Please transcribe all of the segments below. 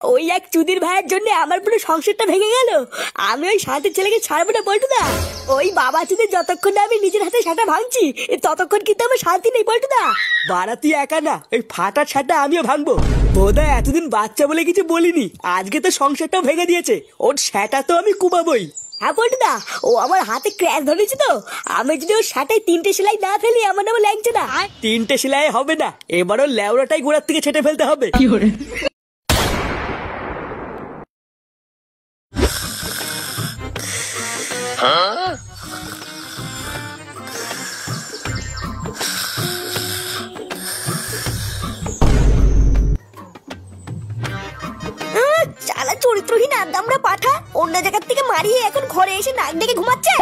ওই এক চুদির ভাইয়ের জন্য আমার পুরো সংসারটা ভেঙে গেল। আমি ওই শান্তির ছেলেকে ছাড়বো না পল্টুদা। ওই বাবা চুদির যতক্ষণ না আমি নিজের হাতে সাটা ভাঙছি ততক্ষণ কিন্তু আমার শান্তি নেই পল্টুদা। বাড়াতি একা না, ওই ফাটার ছাটা আমিও ভাঙবো। বোধা এতদিন বাচ্চা বলে কিছু বলিনি, আজকে তো সংসারটাও ভেঙে দিয়েছে। ওর সেটা তো আমি কুবাবই। হ্যাঁ পল্টুদা, ও আমার হাতে ক্র্যাশ ধরেছে তো। আমি যদি ওর শাটায় 3টে সেলাই না ফেলি আমার নামে লাগছে না। 3টে সেলাই হবে না, এবারও লেওড়াটাই গোড়ার থেকে ছেটে ফেলতে হবে। শালা চরিত্রহীন আদামরা পাঠা, অন্য জায়গার থেকে মারিয়ে এখন ঘরে এসে নাক ডেকে ঘুমাচ্ছে।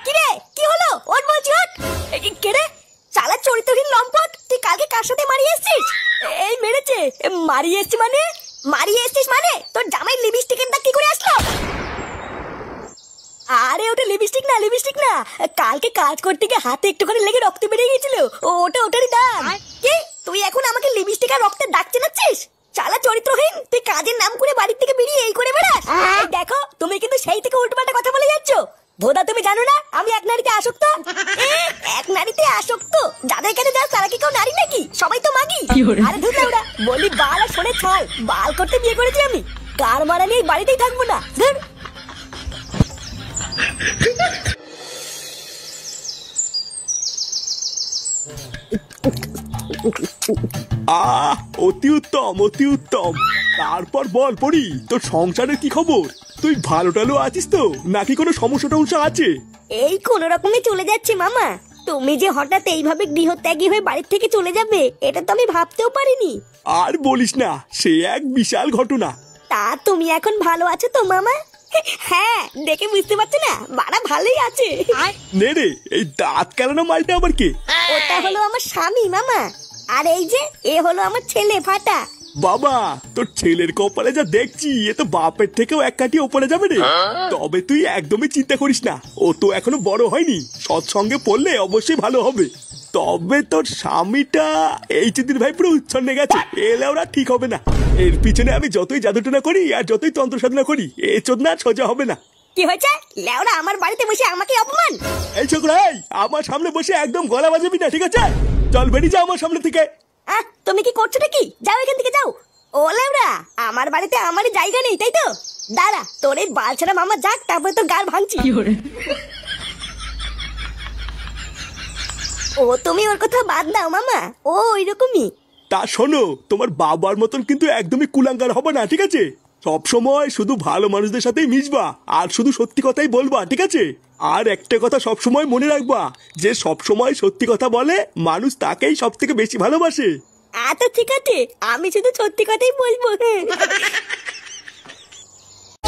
কি রে, কি হলো? ওর বলছি হট। কে রে? শালা চরিত্রহীন লম্পট, তুই কালকে কার সাথে মারিয়ে এসেছিস? এই মেরেছে। মারিয়ে এসেছিস মানে? মারিয়ে এসেছিস মানে তোর জামাই লিপস্টিকের দাগ কি করে আসলো? আরে ওটা লিপস্টিক না, লিপস্টিক না, কালকে কাজ করতে গিয়ে হাতে একটুখানি লেগে রক্ত বেরিয়ে গেছিল। ওটারই দাগ। কি তুই এখন আমাকে লিপস্টিক আর রক্তের দাগ চেনাচ্ছিস? শালা চরিত্রহীন, তুই কাজের নাম করে বাড়ির থেকে বেরিয়ে এই করে বেড়াস। দেখো তুমি কিন্তু সেই থেকে উল্টোপাল্টা কথা বলে যাচ্ছ। ভোদা তুমি জানো না আমি এক নারীতে আসক্ত? এক নারীতে আসক্ত? যাদের কাছে যাস তারা কি কেউ নারী নাকি? সবাই তো মাগি। আরে ধুর ওরা বলি বাল আর শোনে ছাল, বাল করতে বিয়ে করেছি আমি। কার মারা নিয়ে বাড়িতেই থাকবো না। ধুর। অতি উত্তম, অতি উত্তম। তারপর বল পড়ি, তোর সংসারের কি খবর? তুই ভালো টালো আছিস তো, নাকি কোনো সমস্যা টমস্যা আছে? এই কোন রকমে চলে যাচ্ছে মামা। তুমি যে হঠাৎ এইভাবে গৃহত্যাগী হয়ে বাড়ির থেকে চলে যাবে এটা তো আমি ভাবতেও পারিনি। আর বলিস না, সে এক বিশাল ঘটনা। তা তুমি এখন ভালো আছো তো মামা? হ্যাঁ, দেখে বুঝতে পারছো না বাড়া ভালোই আছে। নে রে, এই দাঁত কেলানো মালটা আবার কে? ওটা হলো আমার স্বামী মামা। আর এই যে এ হলো আমার ছেলে ফাটা। বাবা, তোর ছেলের কপালে যা দেখছি, এ তো বাপের থেকেও এক কাঠি ওপরে যাবে রে। তবে তুই একদমই চিন্তা করিস না, ও তো এখনো বড় হয়নি, সৎসঙ্গে পড়লে অবশ্যই ভালো হবে। তবে তোর স্বামীটা এই চিদির ভাই পুরো উচ্ছন্নে গেছে, এলে ওরা ঠিক হবে না। এর পিছনে আমি যতই জাদুটনা করি আর যতই তন্ত্র সাধনা করি, এ চোদনা সোজা হবে না। কি হয়েছে? লেওরা আমার বাড়িতে বসে আমাকে অপমান। এই ছোকরা, আমার সামনে বসে একদম গলা বাজাবি না, ঠিক আছে? চল বেরিয়ে যা আমার সামনে থেকে। তুমি কি করছো নাকি? যাও এখান থেকে যাও। ও লেওরা, আমার বাড়িতে আমারই জায়গা নেই তাই তো? দাঁড়া, তোর এই বালছাড়া মামা যাক, তারপরে তোর গাল ভাঙছি। ও তুমি ওর কথা বাদ দাও মামা, ও ওইরকমই। তা শোনো, তোমার বাবার মতন কিন্তু একদমই কুলাঙ্গার হবে না, ঠিক আছে? সব সময় শুধু ভালো মানুষদের সাথেই মিশবা আর শুধু সত্যি কথাই বলবা, ঠিক আছে? আর একটা কথা সব সময় মনে রাখবা, যে সব সময় সত্যি কথা বলে মানুষ তাকেই সব থেকে বেশি ভালোবাসে। আচ্ছা ঠিক আছে, আমি শুধু সত্যি কথাই বলবো।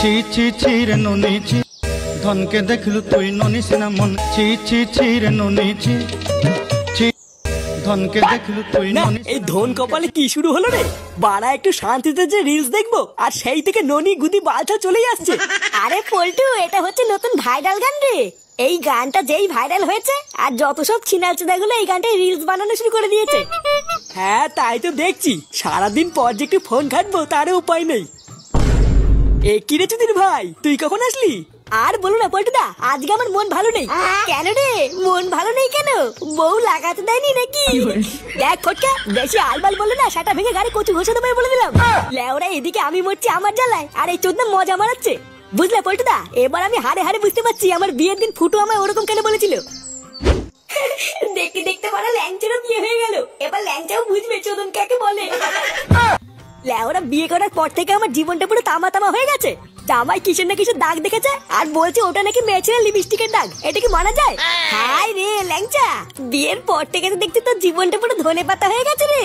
ছি ছি ছি রে ননি ছি, ধনকে দেখলু তুই ননি সিনা মন। ছি ছি ছি রে ননি ছি, ধনকে দেখলু তুই ননি। এই ধন কপালে কি শুরু হলো রে? বাড়া একটু শান্তিতে যে রিলস দেখবো আর সেই থেকে ননি গুদি বালছা চলেই আসছে। আরে পল্টু, এটা হচ্ছে নতুন ভাইরাল গান রে। এই গানটা যেই ভাইরাল হয়েছে আর যত সব ছিনালচুদাগুলো এই গানটায় রিলস বানানো শুরু করে দিয়েছে। হ্যাঁ তাই তো দেখছি, সারাদিন পর যে একটু ফোন ঘাটবো তারও উপায় নেই। এ কি রে চুদির ভাই, তুই কখন আসলি? আর বলো না পল্টুদা, আজকে আমার মন ভালো নেই। কেন রে, মন ভালো নেই কেন? বউ লাগাতে দেয়নি নাকি? দেখ ফটকা, বেশি আলবাল বলে না সেটা ভেঙে গাড়ি কচু ঘষে দেবে বলে দিলাম। লেওরা এদিকে আমি মরছি আমার জ্বালায়, আর এই চোদনা মজা মারাচ্ছে। বুঝলে পল্টুদা, এবার আমি হারে হারে বুঝতে পারছি আমার বিয়ের দিন ফুটু আমায় ওরকম কেন বলেছিল। দেখতে দেখতে বড় ল্যাংচারও বিয়ে হয়ে গেল, এবার ল্যাংচাও বুঝবে চোদন কাকে বলে। লেওরা বিয়ে করার পর থেকে আমার জীবনটা পুরো তামা তামা হয়ে গেছে। জামাই কিসের না কিসের দাগ দেখেছে আর বলছে ওটা নাকি মেয়ে ছেলে লিপস্টিকের দাগ। এটা কি মানা যায়? হাই রে ল্যাংচা, বিয়ের পর থেকে তো দেখছি তোর জীবনটা পুরো ধনে পাতা হয়ে গেছে রে।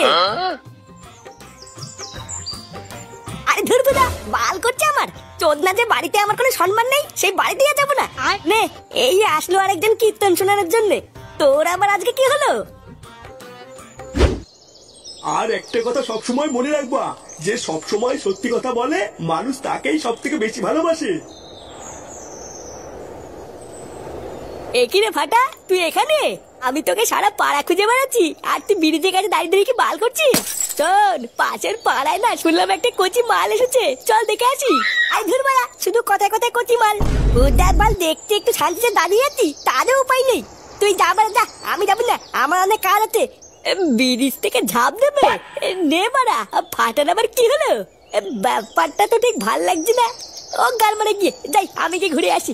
আরে ধুর বুদা, বাল করছে আমার চোদনা। যে বাড়িতে আমার কোনো সম্মান নেই সেই বাড়িতে যাবো না। নে, এই আসলো আরেকজন কীর্তন শোনানোর জন্য। তোর আবার আজকে কি হলো? আর একটা কথা সব সময় মনে রাখবা, যে সব সময় সত্যি কথা বলে মানুষ তাকেই সব থেকে বেশি ভালোবাসে। এ কি রে ফাটা, তুই এখানে? আমি তোকে সারা পাড়া খুঁজে বেড়াচ্ছি আর তুই বিড়িতে কাছে দাঁড়িয়ে দাঁড়িয়ে কি বাল করছিস? শোন, পাশের পাড়ায় না শুনলাম একটা কচি মাল এসেছে, চল দেখে আসি। আই ধুর বাড়া, শুধু কথায় কথায় কচি মাল। উদার বাল দেখতে একটু শান্তিতে দাঁড়িয়ে আছি, তারও উপায় নেই। তুই যা বাড়া যা, আমি যাবো না, আমার অনেক কাজ আছে। ব্রিজ থেকে ঝাঁপ দেবে? নে বাড়া, ফাটার আবার কি হলো? ব্যাপারটা তো ঠিক ভাল লাগছে না। ও গাল মারে গিয়ে যাই, আমি কি ঘুরে আসি।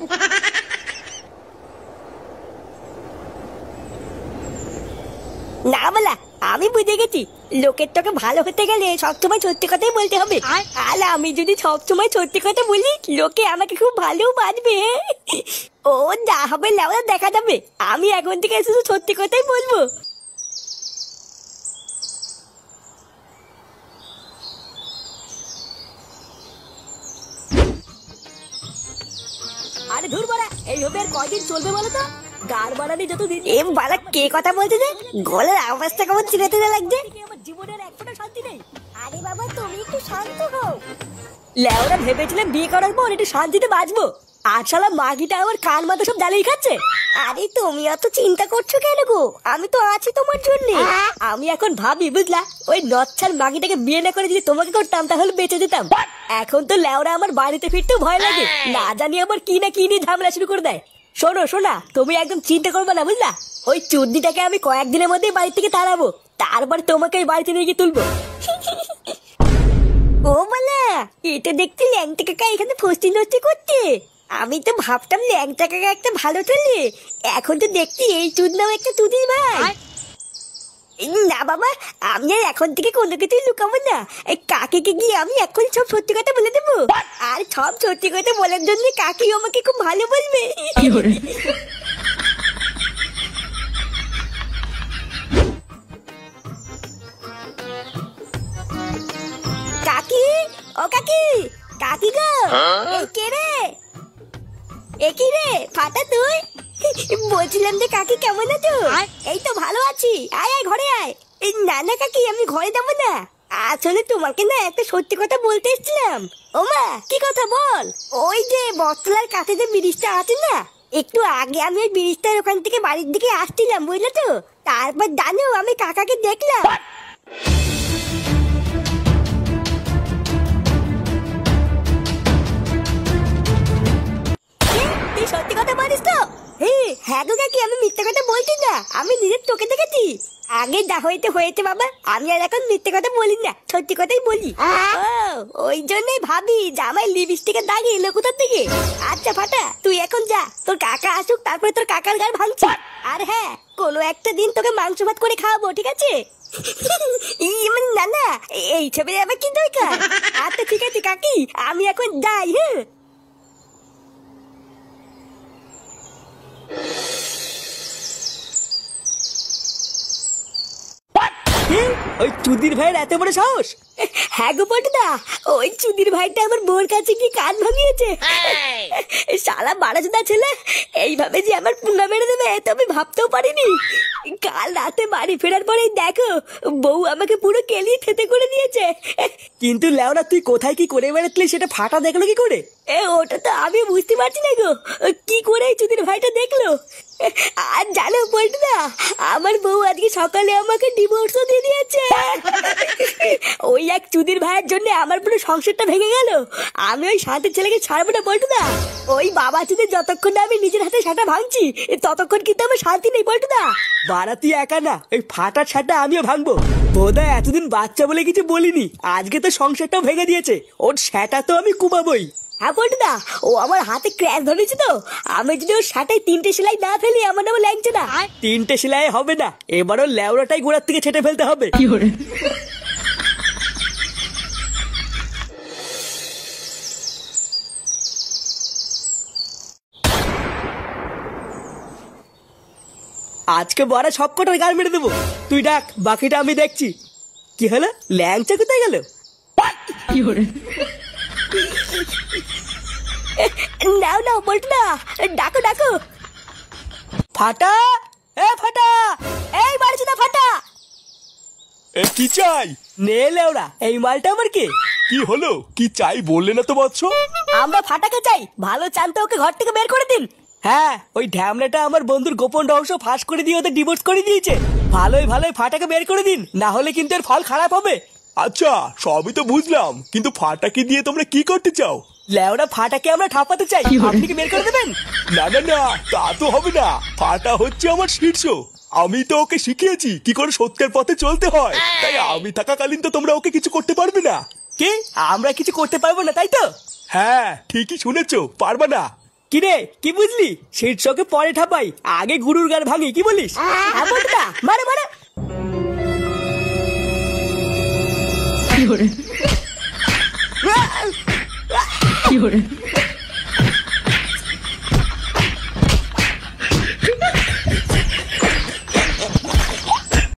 না বলা, আমি বুঝে গেছি, লোকের তোকে ভালো হতে গেলে সবসময় সত্যি কথাই বলতে হবে। আর আমি যদি সবসময় সত্যি কথা বলি, লোকে আমাকে খুব ভালো বাঁচবে। ও যা হবে লেওয়া দেখা যাবে, আমি এখন থেকে শুধু সত্যি কথাই বলবো। আরে ধুর বাড়া, এইভাবে আর কয়দিন চলবে বলো তো? গার বাড়ানি যতদিন। এ বালা, কে কথা বলছে যে? গলার আওয়াজটা কেমন চিনে চিনে লাগছে। আমার জীবনের এক ফোঁটা শান্তি নেই। আরে বাবা, তুমি একটু শান্ত হও। লেওরা ভেবেছিলাম বিয়ে করার পর একটু শান্তিতে বাঁচবো, আর শালা মাগিটা আমার কান মাথা সব জ্বালিয়ে খাচ্ছে। আরে তুমি অত চিন্তা করছো কেন গো? আমি তো আছি তোমার জন্য। আমি এখন ভাবি বুঝলা, ওই নচ্ছার মাগিটাকে বিয়ে না করে যদি তোমাকে করতাম তাহলে বেঁচে যেতাম। এখন তো লেওরা আমার বাড়িতে ফিরতেও ভয় লাগে, না জানি আবার কি না কি নিয়ে ঝামেলা শুরু করে দেয়। শোনো শোনা, তুমি একদম চিন্তা করবে না বুঝলা। ওই চুদ্দিটাকে আমি কয়েকদিনের মধ্যে বাড়ি থেকে তাড়াবো, তারপর তোমাকে এই বাড়িতে নিয়ে গিয়ে তুলবো। ও বলা, এটা দেখতে ল্যাংটা কাকা এখানে ফস্তি নষ্টি করছে। আমি তো ভাবতাম ল্যাংটা কাকা একটা ভালো ছেলে, এখন তো দেখছি এই চুদ নাও একটা চুদির ভাই। না বাবা, আমি আর এখন থেকে কোনো কিছুই লুকাবো না। কাকিকে গিয়ে আমি এখন সব সত্যি কথা বলে দেবো, আর সব সত্যি কথা বলার জন্য কাকি আমাকে খুব ভালো বলবে। কাকি, ও কাকি, কাকি গো, কে রে? একই রে ফাটা, তুই? বলছিলাম যে কাকি কেমন আছো? এই তো ভালো আছি, আয় আয় ঘরে আয়। না না কাকি, আমি ঘরে যাবো না, আসলে তোমাকে না একটা সত্যি কথা বলতে এসেছিলাম। ওমা, কি কথা বল। ওই যে বটতলার কাছে যে ব্রিজটা আছে না, একটু আগে আমি ওই ব্রিজটার ওখান থেকে বাড়ির দিকে আসছিলাম বুঝলে তো, তারপর জানো আমি কাকাকে দেখলাম। তুই সত্যি কথা বলিস তো? হ্যাঁ গো কাকি, আমি মিথ্যে কথা বলছি না, আমি নিজের চোখে দেখেছি। আগে যা হইতে হয়েছে বাবা, আমি আর এখন মিথ্যে কথা বলি না, সত্যি কথাই বলি। ওই জন্যই ভাবি জামাই লিপস্টিকের দাগ এলো কোথার থেকে। আচ্ছা ফাটা, তুই এখন যা, তোর কাকা আসুক তারপরে তোর কাকার গাল ভাঙছি। আর হ্যাঁ, কোনো একটা দিন তোকে মাংস ভাত করে খাওয়াবো, ঠিক আছে? না না, এই ছবি আবার কি দরকার। আচ্ছা ঠিক আছে কাকি, আমি এখন যাই। হ্যাঁ, ওই চুদির ভাইয়ের এত বড় সাহস? হ্যাঁ গো পটুদা, ওই চুদির ভাইটা আমার বোর কাছে কি কান ভাঙিয়েছে। শালা বাড়াচোদা ছেলে, এইভাবে যে আমার পুঙ্গা মেরে দেবে তো আমি ভাবতেও পারিনি। কাল রাতে বাড়ি ফেরার পরেই দেখো, বউ আমাকে পুরো কেলিয়ে থেতে করে দিয়েছে। কিন্তু লেওরা, তুই কোথায় কি করে বেড়াতলি সেটা ফাটা দেখলো কি করে? ওটা তো আমি বুঝতে পারছি না গো, কি করে এই চুদির ভাইটা দেখলো। আর জানো পটুদা, আমার বউ আজকে সকালে আমাকে ডিভোর্সও দিয়ে দিয়েছে। ওই এক চুদির ভাইয়ের জন্য আমার পুরো সংসারটা ভেঙে গেল। আমি ওই শান্তির ছেলেকে ছাড়বো না পল্টুদা। ওই বাবা চুদির যতক্ষণ না আমি নিজের হাতে সেটা ভাঙছি, ততক্ষণ কিন্তু আমার শান্তি নেই পল্টুদা। বাড়াতি একা না, ওই ফাটার ছাটা আমিও ভাঙবো। বোধা এতদিন বাচ্চা বলে কিছু বলিনি, আজকে তো সংসারটাও ভেঙে দিয়েছে, ওর সেটা তো আমি কুমাবই। হ্যাঁ পল্টুদা, ও আমার হাতে ক্র্যাশ ধরেছে তো, আমি যদি ওর শার্টায় 3টে সেলাই না ফেলি আমার নামে লাগছে না। 3টে সেলাই হবে না, এবারও লেওড়াটাই গোড়ার থেকে ছেটে ফেলতে হবে। আজকে বড় সব কটার গাল মেরে দেবো, তুই ডাক, বাকিটা আমি দেখছি। কি হলো, ল্যাংচা কোথায় গেল? নাও নাও পল্টুদা, ডাকো ডাকো। ফাটা, এ ফাটা, এই বাড়ছি না ফাটা। কি চাই? নে লেওড়া, এই মালটা আমার কে? কি হলো, কি চাই বললে না তো বৎস? আমরা ফাটাকে চাই, ভালো চান তো ওকে ঘর থেকে বের করে দিন। হ্যাঁ, ওই ঢ্যামলাটা আমার বন্ধুর গোপন রহস্য ফাঁস করে দিয়ে ওদের ডিভোর্স করে দিয়েছে। ভালোই ভালোই ফাটাকে বের করে দিন, না হলে কিন্তু এর ফল খারাপ হবে। আচ্ছা সবই তো বুঝলাম, কিন্তু ফাটাকে দিয়ে তোমরা কি করতে চাও? লেওরা ফাটাকে আমরা ঠাপাতে চাই, আপনি কি বের করে দেবেন? না না না, তা তো হবে না। ফাটা হচ্ছে আমার শীর্ষ, আমি তো ওকে শিখিয়েছি কি করে সত্যের পথে চলতে হয়, তাই আমি থাকাকালীন তো তোমরা ওকে কিছু করতে পারবে না। কি আমরা কিছু করতে পারবো না, তাই তো? হ্যাঁ ঠিকই শুনেছো, পারবা না। কি রে, কি বুঝলি? শীর্ষকে পরে ঠাপাই, আগে গুরুর গার ভাঙি, কি বলিস? হ্যাঁ বলটা মারে মারে। কি hore